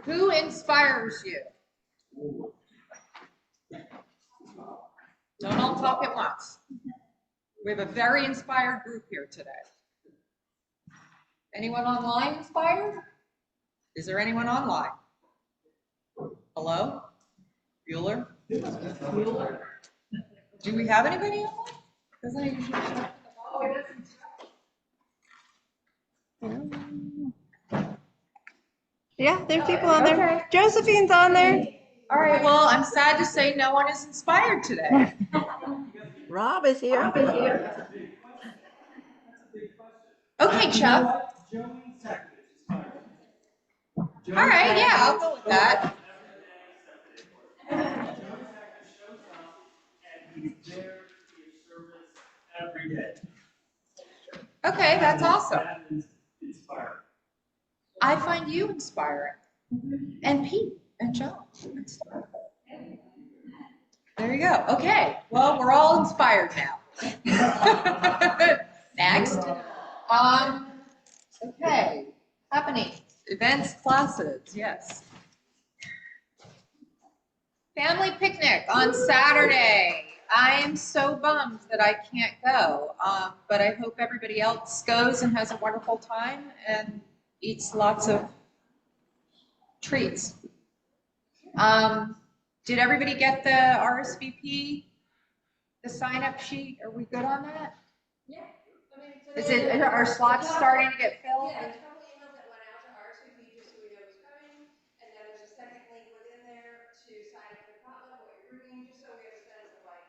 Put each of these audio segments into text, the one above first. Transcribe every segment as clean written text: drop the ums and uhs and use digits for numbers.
Who inspires you? Don't all talk at once. We have a very inspired group here today. Anyone online inspired? Is there anyone online? Hello? Bueller? Bueller? Do we have anybody online? Doesn't it usually show? Oh, it doesn't. Yeah, there's people on there. Josephine's on there. All right, well, I'm sad to say no one is inspired today. Rob is here. Okay, Chuck. All right, yeah, I'll go with that. Every day. Okay, that's awesome. That is inspiring. I find you inspiring. And Pete and John. There you go. Okay, well, we're all inspired now. Next. Okay, happening. Events, classes, yes. Family picnic on Saturday. I am so bummed that I can't go, but I hope everybody else goes and has a wonderful time and eats lots of treats. Did everybody get the RSVP, the sign-up sheet? Are we good on that? Yeah. Are our slots starting to get filled? Yeah, there's a couple emails that went out to RSVP just so we know who's coming, and then there's a second link within there to sign up for potluck, what you're bringing, just so we have a sense of like,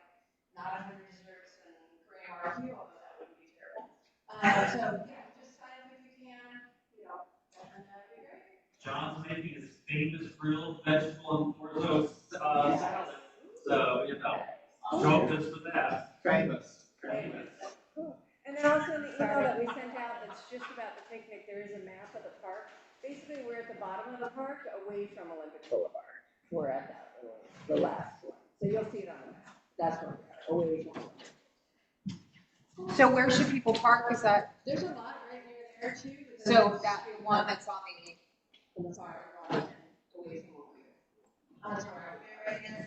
not 100 desserts and Korean barbecue, although that would be terrible. So yeah, just sign up if you can, and that'd be great. John's making his famous grilled vegetable and orzo salad. So, show up just for that. Famous. And then also in the email that we sent out that's just about the picnic, there is a map of the park. Basically, we're at the bottom of the park, away from Olympic Boulevard. We're at that, the last one. So you'll see it on the map. That's where we are, away from Olympic. So where should people park? Is that? There's a lot right near there too. So that one that's on In the far right, away from Olympic.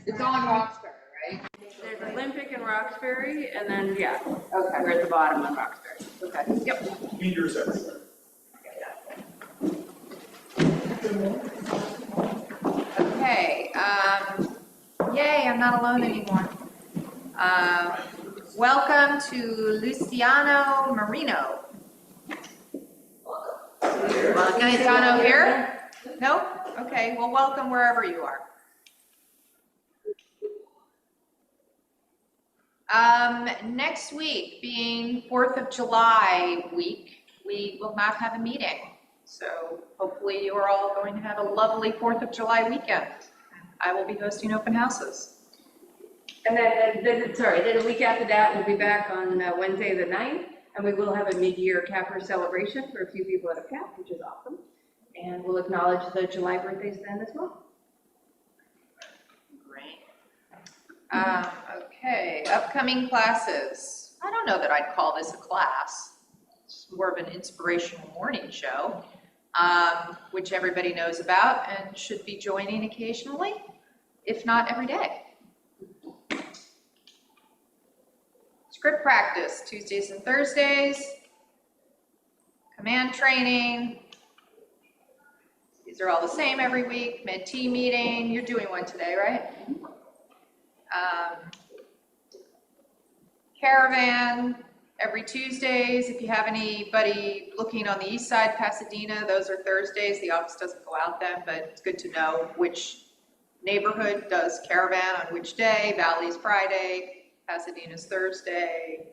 it's on Roxbury, right? There's Olympic and Roxbury, and then, yeah, Okay. we're at the bottom of Roxbury. Okay. Yep. Meters everywhere. Okay. Yay, I'm not alone anymore. Welcome to Luciano Marino. Luciano here? No? Okay, well, welcome wherever you are. Next week, being 4th of July week, we will not have a meeting. So hopefully you are all going to have a lovely 4th of July weekend. I will be hosting open houses. And then the week after that, we'll be back on Wednesday the 9th, and we will have a mid-year capper celebration for a few people that have capped, which is awesome. And we'll acknowledge the July birthdays then as well. Great. Okay, upcoming classes. I don't know that I'd call this a class. It's more of an inspirational morning show, which everybody knows about and should be joining occasionally, if not every day. Script practice, Tuesdays and Thursdays. Command training. These are all the same every week. Mentee meeting, you're doing one today, right? Caravan, every Tuesdays. If you have anybody looking on the east side, Pasadena, those are Thursdays. The office doesn't go out then, but it's good to know which neighborhood does Caravan on which day. Valley's Friday, Pasadena's Thursday.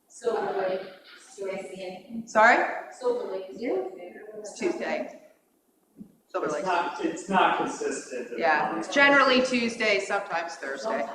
Silver Lake, USC. Sorry? Silver Lake. It's Tuesday. Silver Lake. It's not consistent. Yeah, it's generally Tuesday, sometimes Thursday.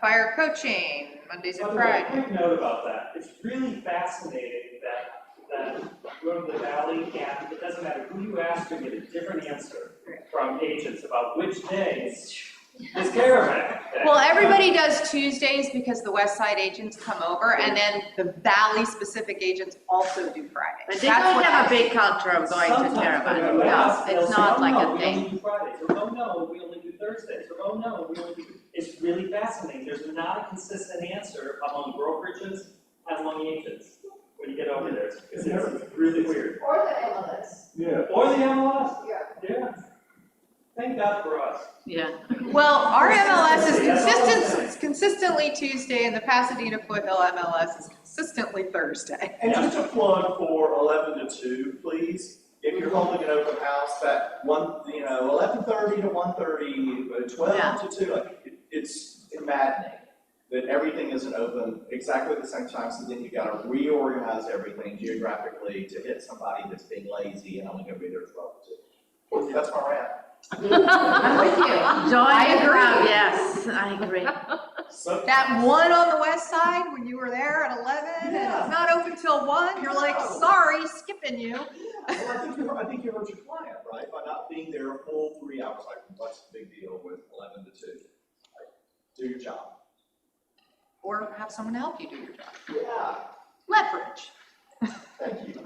Fire coaching, Mondays and Fridays. Quick note about that. It's really fascinating that you go to the valley and it doesn't matter who you ask, you get a different answer from agents about which days This caravan. Well, everybody does Tuesdays because the West Side agents come over, and then the Valley-specific agents also do Fridays. But they That's don't what have a I- big culture of going to Sometimes Caravan. they'll No, ask, they'll it's say, not "Oh, like no, a we thing. only do Fridays," or, "Oh, no, we only do Thursdays," or, "Oh, no, we only do," it's really fascinating. There's not a consistent answer among brokerages and among agents when you get over there. It's really weird. Or the MLS. Yeah. Or the MLS. Yeah. Yeah. Thank God for us. Yeah. Well, our MLS is consistently Tuesday, and the Pasadena Foothill MLS is consistently Thursday. And just a plug for 11 to 2, please. If you're holding an open house, that 11:30 to 1:30, 12 to 2, it's maddening that everything isn't open exactly at the same time. So then you got to reorganize everything geographically to hit somebody that's being lazy and only going to be there 12 to 2. That's my rant. I'm with you. Join I the agree. crowd, yes, I agree. So, That one on the west side, when you were there at 11, and it's not open till 1, you're like, sorry, skipping you. well, I think you hurt your client, right? By not being there a full 3 hours. Like, what's the big deal with 11 to 2? Like, do your job. Or have someone help you do your job. Yeah, Leverage. thank you.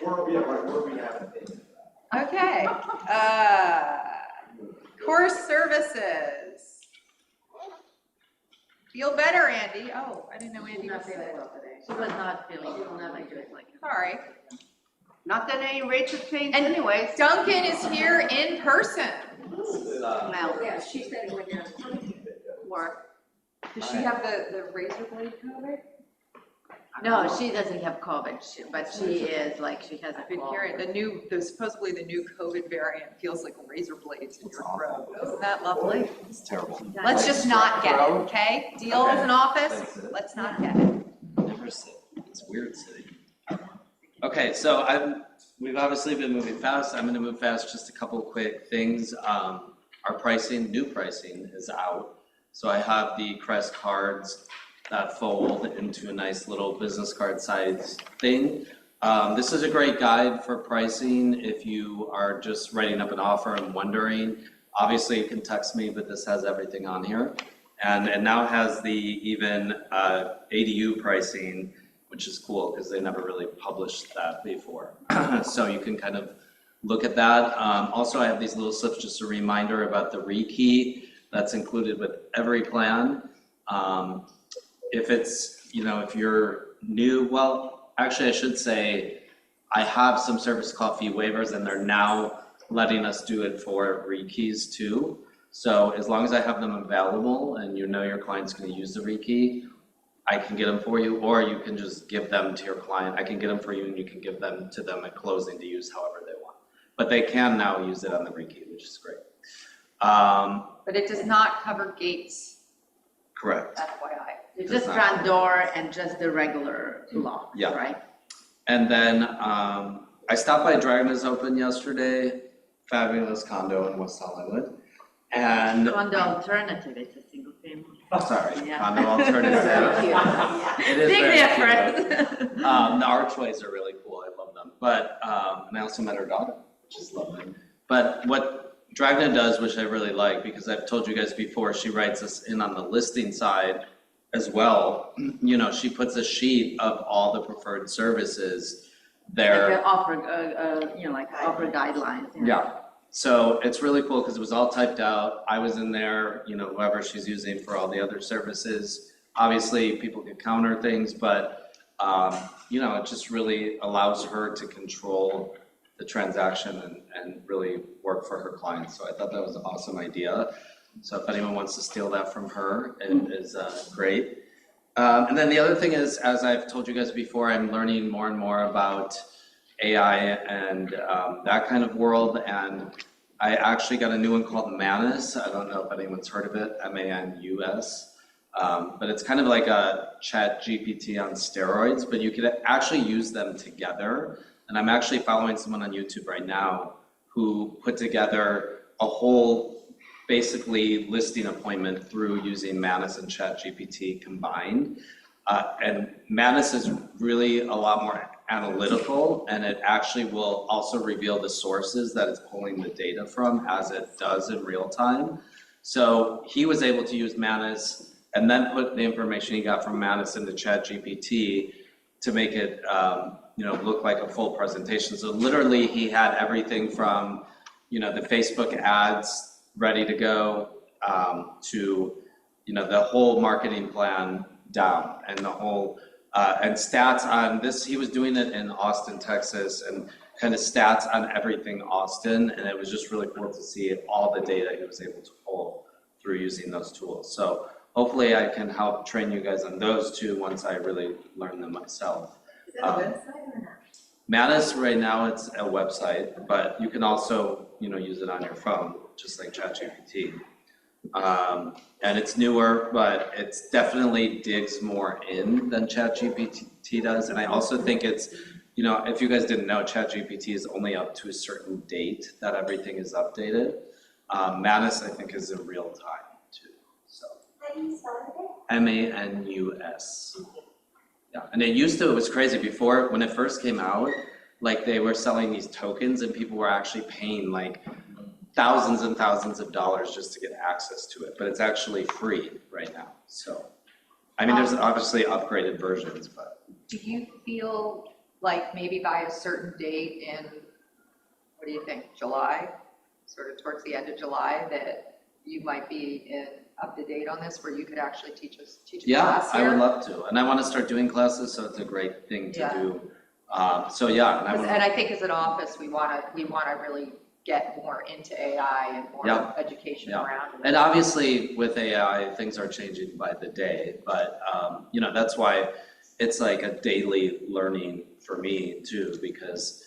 Where we have an opinion. Okay, course services. Feel better, Andy. Oh, I didn't know Andy was sick. She was not feeling, nothing good like. Sorry. Not that any rates have changed And anyways. Duncan is here in person. Well, Yeah, she said it went down. more. Does she have the razor blade COVID? No, she doesn't have COVID, but she is like, she has a I've been cold. hearing supposedly the new COVID variant feels like razor blades in your throat. Isn't that lovely? It's terrible. Let's just not get it, okay? Deal as an office, let's not get it. Never sit. It's a weird city. Okay, so we've obviously been moving fast. I'm gonna move fast, just a couple quick things. Our pricing, new pricing is out. So I have the Crest cards that fold into a nice little business card size thing. This is a great guide for pricing if you are just writing up an offer and wondering. Obviously, you can text me, but this has everything on here. And it now has the even ADU pricing, which is cool because they never really published that before. So you can kind of look at that. Also, I have these little slips, just a reminder about the rekey that's included with every plan. If it's, if you're new, well, actually I should say, I have some service call fee waivers and they're now letting us do it for rekeys too. So as long as I have them available and you know your client's gonna use the rekey, I can get them for you, or you can just give them to your client. I can get them for you and you can give them to them at closing to use however they want. But they can now use it on the rekey, which is great. But it does not cover gates, Correct. FYI. It's just front door and just the regular lock, Yeah. right? And then I stopped by Dragon's Open yesterday, fabulous condo in West Hollywood. And, Condo alternative, it's a single family. sorry, Yeah. condo alternative. It is Big very cute. difference. The archways are really cool, I love them. But, and I also met her daughter, which is lovely. But what Dragna does, which I really like, because I've told you guys before, she writes us in on the listing side as well. She puts a sheet of all the preferred services there. Like offer, like offer guidelines. Yeah, so it's really cool because it was all typed out. I was in there, whoever she's using for all the other services. Obviously, people can counter things, but, it just really allows her to control the transaction and really work for her clients. So I thought that was an awesome idea. So if anyone wants to steal that from her, it is great. And then the other thing is, as I've told you guys before, I'm learning more and more about AI and that kind of world. And I actually got a new one called Manus. I don't know if anyone's heard of it, MANUS. But it's kind of like a Chat GPT on steroids, but you could actually use them together. And I'm actually following someone on YouTube right now who put together a whole basically listing appointment through using Manus and Chat GPT combined. And Manus is really a lot more analytical, and it actually will also reveal the sources that it's pulling the data from as it does in real time. So he was able to use Manus and then put the information he got from Manus into ChatGPT to make it look like a full presentation. So literally he had everything from the Facebook ads ready to go to the whole marketing plan down, and the whole and stats on this. He was doing it in Austin, Texas, and kind of stats on everything Austin, and it was just really cool to see all the data he was able to pull through using those tools. So hopefully I can help train you guys on those two once I really learn them myself. Is that a website or not? Manus right now it's a website, but you can also use it on your phone, just like ChatGPT. And it's newer, but it's definitely digs more in than ChatGPT does. And I also think it's, if you guys didn't know, ChatGPT is only up to a certain date that everything is updated. Manus, I think, is in real time too. So. How do you spell it? Manus. Yeah, and it was crazy before when it first came out. Like they were selling these tokens, and people were actually paying like thousands and thousands of dollars just to get access to it, but it's actually free right now. So, I mean, there's obviously upgraded versions, but. Do you feel like maybe by a certain date in, what do you think, July, sort of towards the end of July, that you might be up to date on this, where you could actually teach us Yeah, class here? I would love to, and I want to start doing classes, so it's a great thing to do. So yeah, And I think as an office, we want to really get more into AI and more education around it. And obviously with AI, things are changing by the day, but that's why it's like a daily learning for me too, because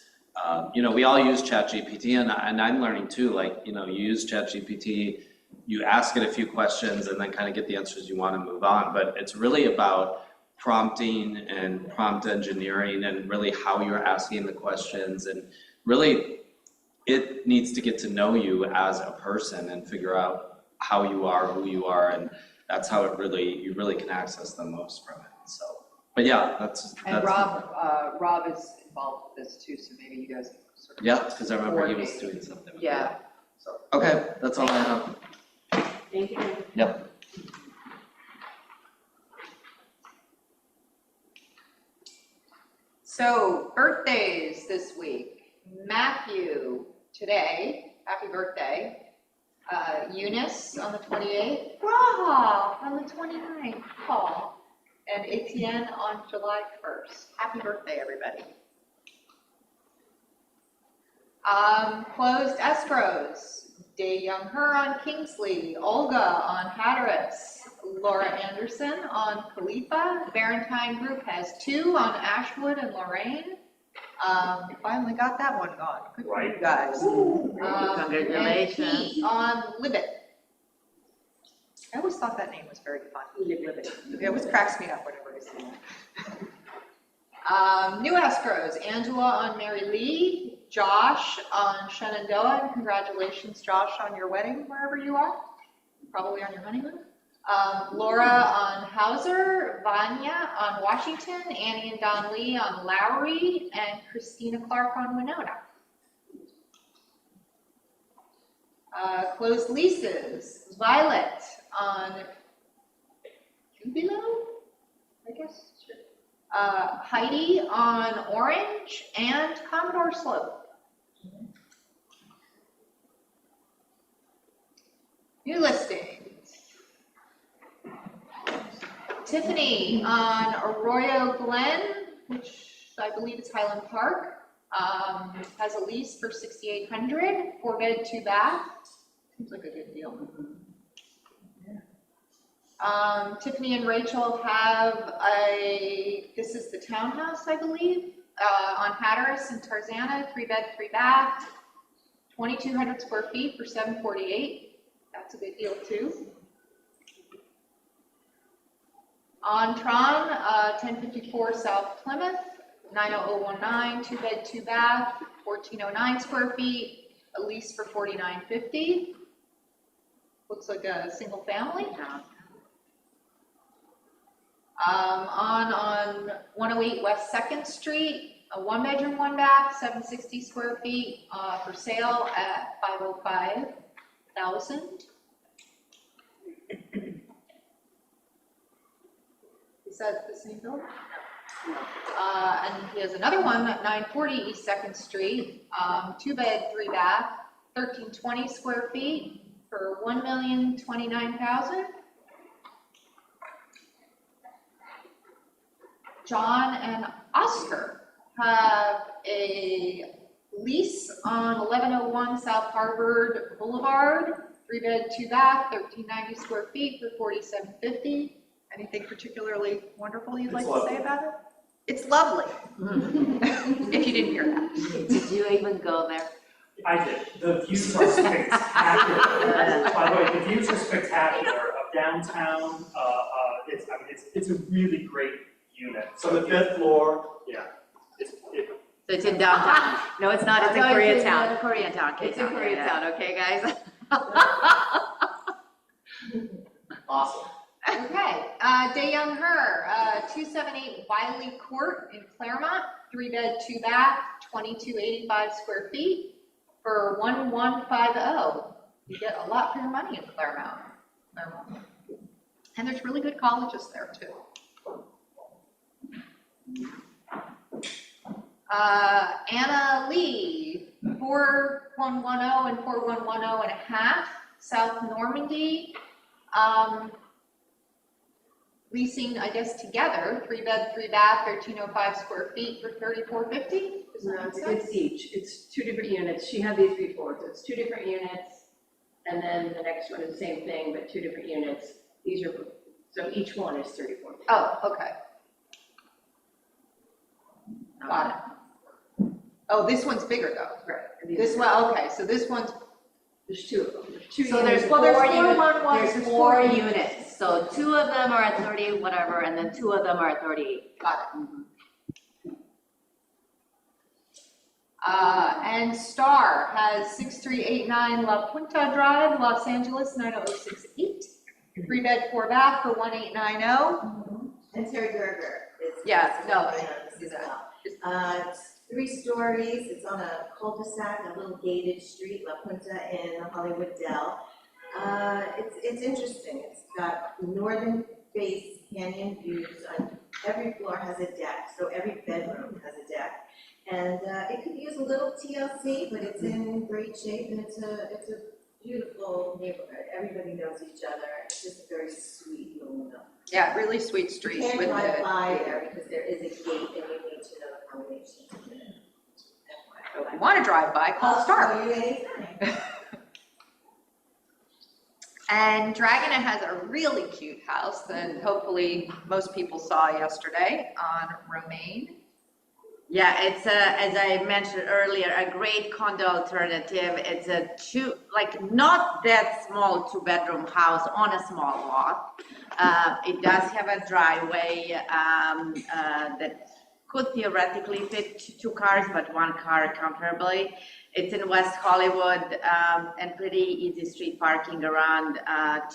we all use ChatGPT, and I'm learning too. Like you use ChatGPT, you ask it a few questions, and then kind of get the answers you want to move on. But it's really about prompting and prompt engineering, and really how you're asking the questions, and really it needs to get to know you as a person and figure out how you are, who you are, and that's how you really can access the most from it. So, but yeah, that's. And Rob is involved with this too, so maybe you guys can sort of. Yeah, because I remember he was doing something with it. Yeah. So, okay, that's all I have. Thank you. Yep. So birthdays this week. Matthew today, happy birthday. Eunice on the 28th. Rob on the 29th. Paul. And Etienne on July 1st. Happy birthday, everybody. Closed escrows. Day Young Her on Kingsley. Olga on Hatteras. Laura Anderson on Khalifa. Barentine Group has 2 on Ashwood and Lorraine. Finally got that one gone. Good for you guys. Congratulations. And Pete on Libet. I always thought that name was very fun. Libet. It always cracks me up whenever I see it. New escrows. Angela on Mary Lee. Josh on Shenandoah. And congratulations, Josh, on your wedding wherever you are. Probably on your honeymoon. Laura on Hauser, Vanya on Washington, Annie and Don Lee on Lowry, and Christina Clark on Winona. Closed leases, Violet on Jubilo, I guess. Sure. Heidi on Orange, and Commodore Slope. New listings. Tiffany on Arroyo Glen, which I believe is Highland Park, has a lease for $6,800, 4-bed, 2-bath. Seems like a good deal. Tiffany and Rachel have this is the townhouse, I believe, on Hatteras and Tarzana, 3-bed, 3-bath, 2,200 square feet for $748. That's a good deal too. On Tron, 1054 South Plymouth, 90019, 2-bed, 2-bath, 1,409 square feet, a lease for $4,950. Looks like a single family. On 108 West 2nd Street, a 1-bedroom, 1-bath, 760 square feet, for sale at 505,000. Is that the same building? And he has another one at 940 East 2nd Street, 2-bed, 3-bath, 1320 square feet for $1,029,000. John and Oscar have a lease on 1101 South Harvard Boulevard, 3-bed, 2-bath, 1390 square feet for $4,750. Anything particularly wonderful you'd like to say about it? It's lovely, if you didn't hear that. Did you even go there? I did. The views are spectacular. By the way, the views are spectacular of downtown. It's a really great unit. So the 5th floor, It's, So it's in downtown. No, it's not, it's in No, it's in, Koreatown. Koreatown. It's in Koreatown, okay, guys? awesome. Okay, Daeyoung Her, 278 Wiley Court in Claremont, 3-bed, 2-bath, 2285 square feet for $1,150. You get a lot for your money in Claremont. And there's really good colleges there too. Anna Lee, 4110 and 4110 and a half, South Normandy. Leasing, I guess, together, 3-bed, 3-bath, 1305 square feet for $3,450. Does that make sense? It's each, it's 2 different units. She had these before, so it's 2 different units. And then the next one is the same thing, but 2 different units. These are, so each one is 34. Oh, okay. Got it. Oh, this one's bigger though. Right. And these This are- one, okay, so this one's, There's 2 of them. There's 2 So units. there's well, there's 4 4 units, 111s, there's there's 4 4 units. So 2 of them are at 38 whatever, and then 2 of them are at 38. got it. And Star has 6389 La Punta Drive, Los Angeles, 90068. 3-bed, 4-bath for $1,890. And Terry Gerger is. Yeah, no, is do as well. It's 3 stories, it's on a cul-de-sac, a little gated street, La Punta in Hollywood Dell. It's interesting, it's got northern face canyon views, on every floor has a deck, so every bedroom has a deck. And it could use a little TLC, but it's in great shape, and it's a beautiful neighborhood, everybody knows each other, it's just a very sweet little. Yeah, really sweet You street can't with drive the, by there because there is a gate and you need to know the combination. if you want to drive by, call Star. I'll show you anytime. And Dragonet has a really cute house that hopefully most people saw yesterday on Romaine. Yeah, it's a, as I mentioned earlier, a great condo alternative. It's a not that small 2-bedroom house on a small lot. It does have a driveway that could theoretically fit 2 cars, but 1 car comfortably. It's in West Hollywood, and pretty easy street parking around,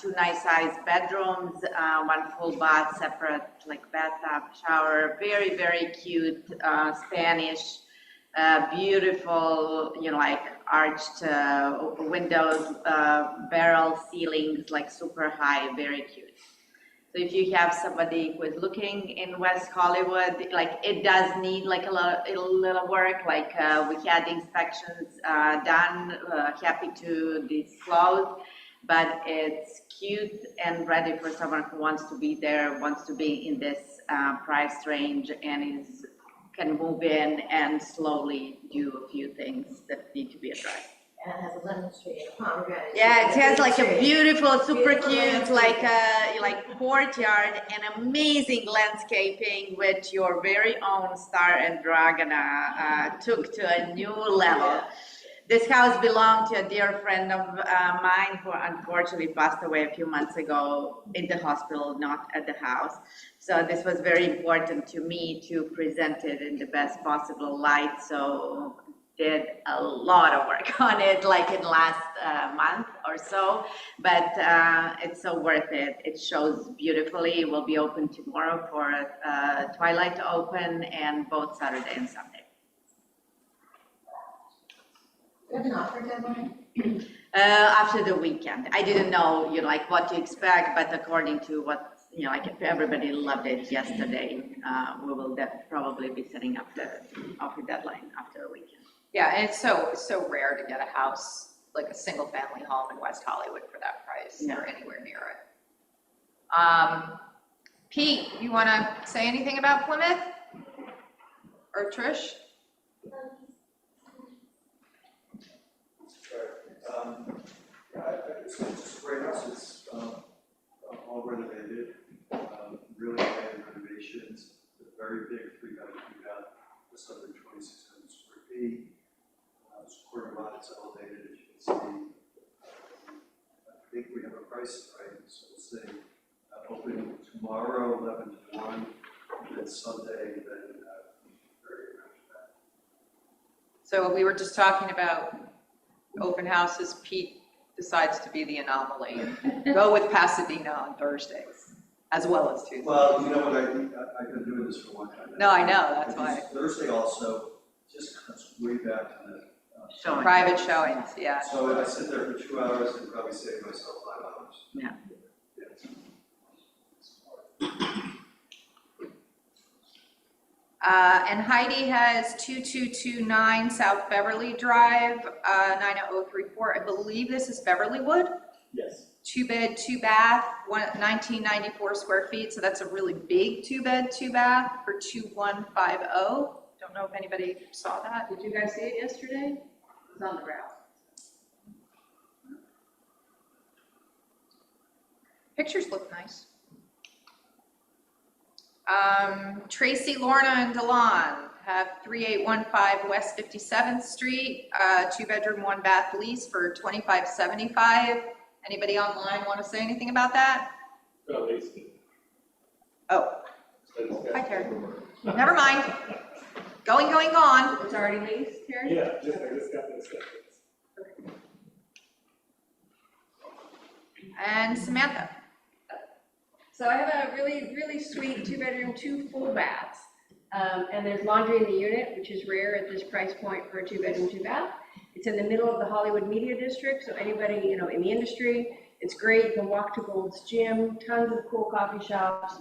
2 nice sized bedrooms, 1 full bath, separate bathtub, shower, very, very cute, Spanish, beautiful, arched windows, barrel ceilings, super high, very cute. So if you have somebody who is looking in West Hollywood, it does need a little work, we had the inspections done, happy to disclose, but it's cute and ready for someone who wants to be there, wants to be in this price range, and can move in and slowly do a few things that need to be addressed. And it has a lemon tree and a pomegranate. Yeah, it has tree, a beautiful, super Beautiful cute, landscaping. courtyard and amazing landscaping, which your very own Star and Dragana took to a new level. This house belonged to a dear friend of mine who unfortunately passed away a few months ago in the hospital, not at the house. So this was very important to me to present it in the best possible light. So did a lot of work on it, in the last month or so, but it's so worth it. It shows beautifully. It will be open tomorrow for twilight to open, and both Saturday and Sunday. you have an offer deadline? After the weekend. I didn't know, like what to expect, but according to what, like if everybody loved it yesterday, we will probably be setting up the offer deadline after the weekend. Yeah, and it's so rare to get a house, like a single family home in West Hollywood for that price or anywhere near it. Pete, you want to say anything about Plymouth? Or Trish? I just think it's just great house, it's, all renovated, really high-end renovations, a very big three-bedroom, just under 2,600 square feet. It's a quarter lot, it's elevated, as you can see. I think we have a price, right, so we'll see. Open tomorrow, 11 to 1, then Sunday, then, very after that. So we were just talking about open houses. Pete decides to be the anomaly. Go with Pasadena on Thursdays, as well as Tuesdays. Well, you know what, I've been doing this for a long time. No, I know, that's why. Thursday also, just cuts way back to the. Showing. Private showings, yeah. So I sit there for 2 hours and probably save myself 5 hours. Yeah. And Heidi has 2229 South Beverly Drive, 90034. I believe this is Beverlywood. Yes. 2-bed, 2-bath, 1994 square feet. So that's a really big 2-bed, 2-bath for 2150. Don't know if anybody saw that. Did you guys see it yesterday? It was on the ground. Pictures look nice. Tracy, Lorna, and Delon have 3815 West 57th Street, 2-bedroom, 1-bath lease for $2575. Anybody online want to say anything about that? No, they. Oh, hi Terry. Never mind. Going, gone. It's already leased, Terry? Yeah, I just got this. And Samantha. So I have a really, really sweet 2-bedroom, 2 full baths. And there's laundry in the unit, which is rare at this price point for a 2-bedroom, 2-bath. It's in the middle of the Hollywood Media District, so anybody, in the industry, it's great. You can walk to Gold's Gym, tons of cool coffee shops.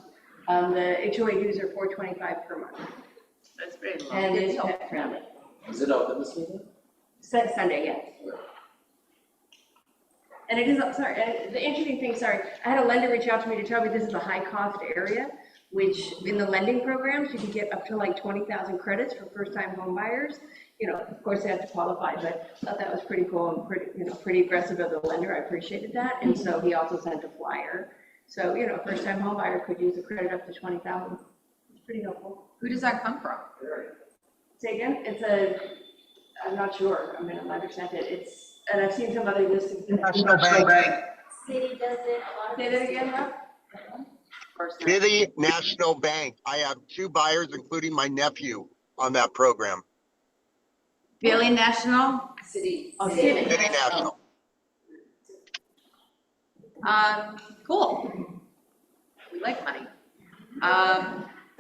The HOA dues are $425 per month. That's very low. And it's pet friendly. Is it open this weekend? Sunday, yes. And it is, sorry, and the interesting thing, sorry, I had a lender reach out to me to tell me this is a high-cost area, which in the lending programs, you can get up to like 20,000 credits for first-time home buyers. Of course, they have to qualify, but I thought that was pretty cool and pretty aggressive of the lender. I appreciated that. And so he also sent a flyer. So, first-time home buyer could use a credit up to 20,000. It's pretty helpful. Who does that come from? Say again? I'm not sure. I'm not understand it. And I've seen some other listings. National Bank. City does it, a lot of. Say that again, Rob? City National Bank. I have 2 buyers, including my nephew, on that program. Philly National? City. Oh, City. City National. Cool. We like money.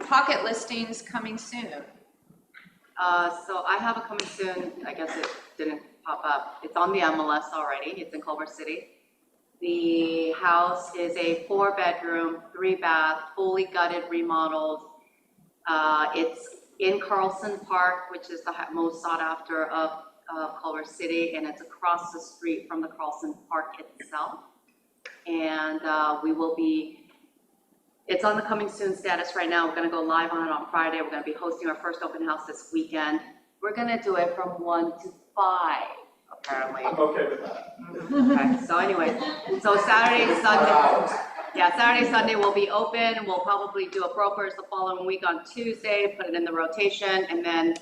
Pocket listings coming soon. So I have a coming soon, I guess it didn't pop up. It's on the MLS already, it's in Culver City. The house is a 4-bedroom, 3-bath, fully gutted, remodeled. It's in Carlson Park, which is the most sought after of Culver City, and it's across the street from the Carlson Park itself. And it's on the coming soon status right now. We're gonna go live on it on Friday. We're gonna be hosting our first open house this weekend. We're gonna do it from 1 to 5, apparently. I'm okay with that. Okay, so anyway, so Saturday, Sunday will be open. We'll probably do a brokers the following week on Tuesday, put it in the rotation, and then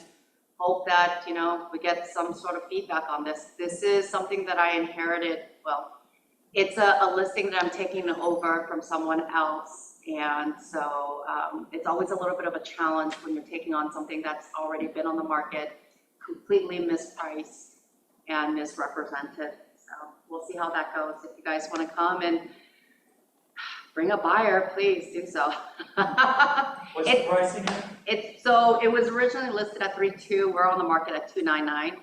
hope that, we get some sort of feedback on this. This is something that I inherited, it's a listing that I'm taking over from someone else. And so it's always a little bit of a challenge when you're taking on something that's already been on the market, completely mispriced and misrepresented. So we'll see how that goes. If you guys want to come and bring a buyer, please do so. What's the pricing? It was originally listed at 3.2. We're on the market at 2.99.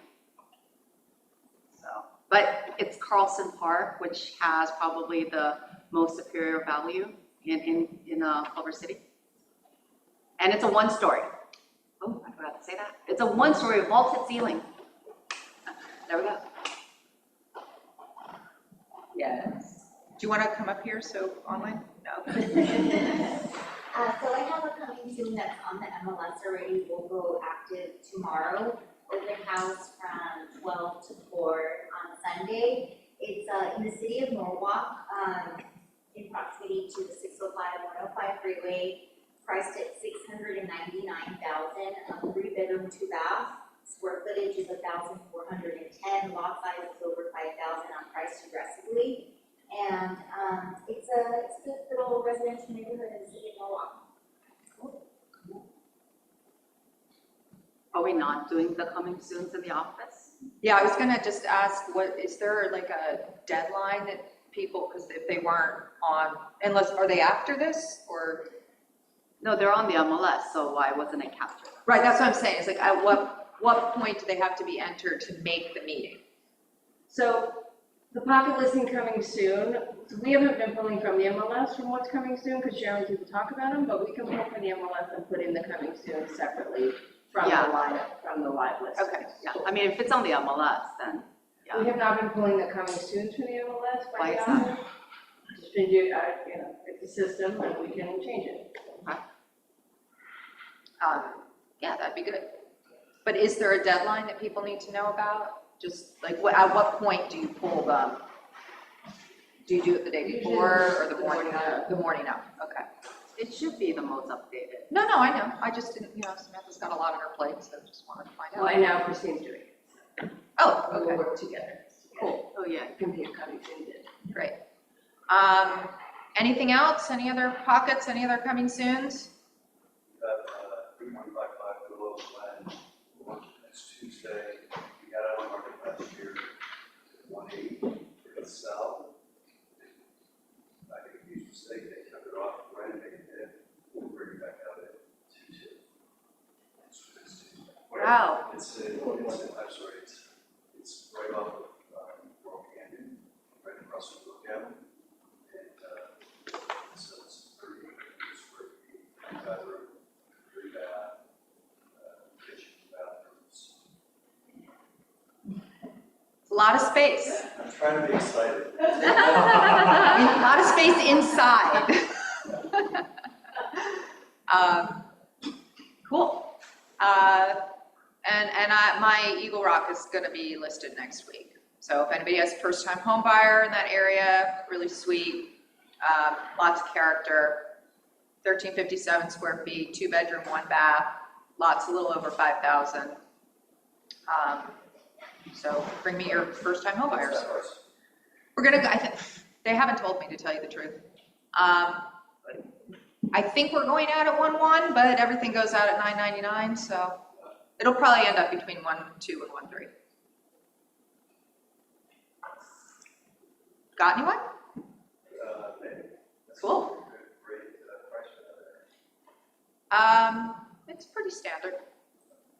But it's Carlson Park, which has probably the most superior value in Culver City. And it's a one-story. Oh, I forgot to say that. It's a one-story vaulted ceiling. There we go. Yes. Do you want to come up here so online? No. So I have a coming soon that's on the MLS already, will go active tomorrow. Open house from 12 to 4 on Sunday. It's in the city of Norwalk, in proximity to the 605-105 freeway, priced at $699,000, 3-bedroom, 2-bath. Square footage is 1,410, lot size is over 5,000 on price aggressively. And it's a good little residential neighborhood in the city of Norwalk. Are we not doing the coming soons in the office? Yeah, I was gonna just ask, is there like a deadline that people, because if they weren't on, unless, are they after this, or? No, they're on the MLS, so why wasn't it captured? Right, that's what I'm saying, it's like, at what point do they have to be entered to make the meeting? So the pocket listing coming soon, we haven't been pulling from the MLS from what's coming soon, because generally people talk about them, but we can pull from the MLS and put in the coming soon separately from the live list. Okay. Yeah, I mean, if it's on the MLS, then, We yeah. have not been pulling the coming soon from the MLS Why by is the office. Just been doing, it's a system and we can change it. Yeah, that'd be good. But is there a deadline that people need to know about? Just like, at what point do you pull them? Do you do it the day before or the morning of? The morning of, okay. It should be the most updated. No, I know, I just didn't, Samantha's got a lot on her plate, so just wanted to find Well, out. and now Christine's doing it. Oh, We'll okay, work together. cool, Oh, yeah. It can be a coming soon bid. great. Anything else? Any other pockets, any other coming soons? That 3.55 for the lowest land, next Tuesday, we got out on market last year, 180 for the south. I think it used to say they took it off, renovated it, we'll bring it back out at 2.2. Wow. I'm sorry, it's right off of Rock Canyon, right across from Brook Avenue. And so it's 30 square feet, 3-bedroom, 3-bath, kitchen, bathrooms. It's a lot of space. I'm trying to be excited. A lot of space inside. Cool. My Eagle Rock is gonna be listed next week. So if anybody has a first-time home buyer in that area, really sweet, lots of character, 1357 square feet, 2-bedroom, 1-bath, lots a little over 5,000. So bring me your first-time home buyers. We're gonna, they haven't told me, to tell you the truth. I think we're going out at 1.1, but everything goes out at 9.99, so it'll probably end up between 1.2 and 1.3. Got anyone? Maybe. Cool. Great price for that. It's pretty standard.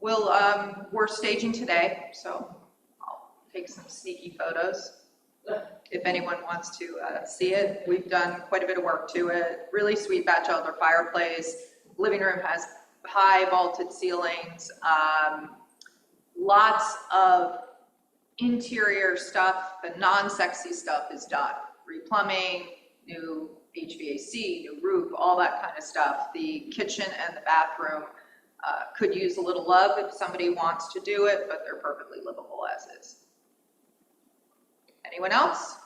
We're staging today, so I'll take some sneaky photos. If anyone wants to see it, we've done quite a bit of work to it. Really sweet bachelor fireplace. Living room has high vaulted ceilings. Lots of interior stuff. The non-sexy stuff is done. Replumbing, new HVAC, new roof, all that kind of stuff. The kitchen and the bathroom could use a little love if somebody wants to do it, but they're perfectly livable as is. Anyone else?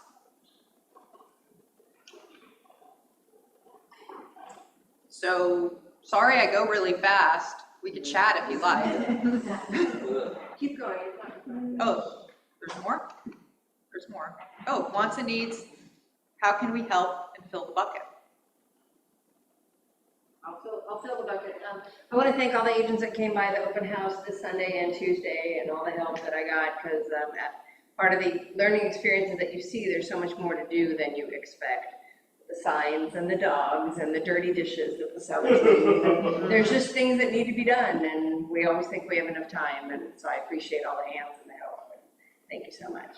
So, sorry I go really fast. We could chat if you like. Keep going. Oh, there's more? There's more. Oh, wants and needs. How can we help and fill the bucket? I'll fill the bucket. I want to thank all the agents that came by the open house this Sunday and Tuesday and all the help that I got, because part of the learning experiences that you see, there's so much more to do than you expect. The signs and the dogs and the dirty dishes that the sellers do. There's just things that need to be done, and we always think we have enough time, and so I appreciate all the hands and the help. Thank you so much.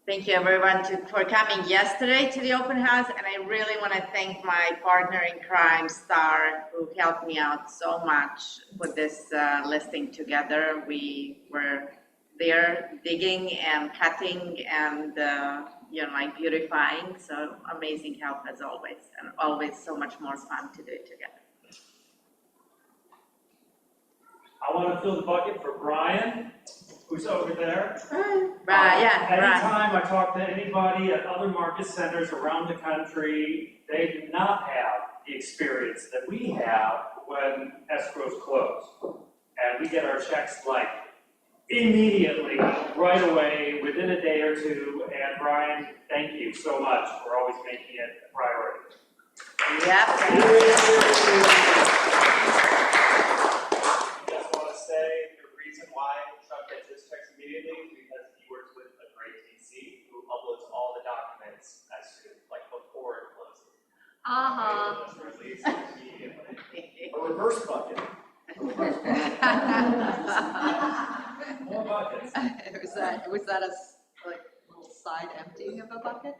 Thank you everyone for coming yesterday to the open house, and I really want to thank my partner in crime, Star, who helped me out so much with this listing together. We were there digging and cutting and like beautifying, so amazing help as always, and always so much more fun to do it together. I want to fill the bucket for Brian, who's over there. Right, yeah, right. Anytime I talk to anybody at other market centers around the country, they do not have the experience that we have when escrows close. And we get our checks like immediately, right away, within a day or two. And Brian, thank you so much for always making it a priority. Yep. Just want to say the reason why Chuck gets his checks immediately is because he works with a great TC who uploads all the documents as soon, like before it closes. It's released immediately. A reverse bucket. More buckets. Was that a like little side emptying of a bucket?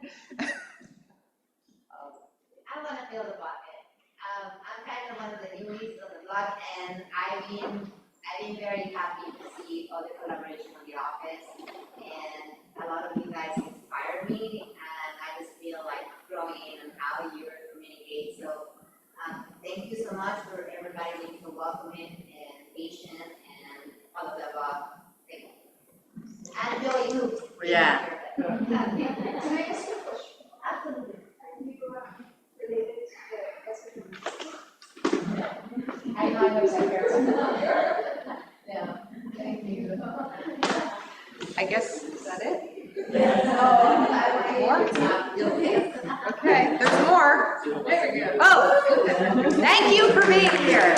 I want to fill the bucket. I'm kind of one of the newbies of the block, and I've been very happy to see all the collaboration of the office, and a lot of you guys inspired me, and I just feel like growing and how you communicate. So thank you so much for everybody being so welcoming and patient and all of the above. Thank you. And Joey, too. Yeah. Can I ask you a question? Absolutely. Are you related to the I know I was there. Yeah, thank you. I guess, is that it? More? Okay, there's more. There we go. Oh, thank you for being here.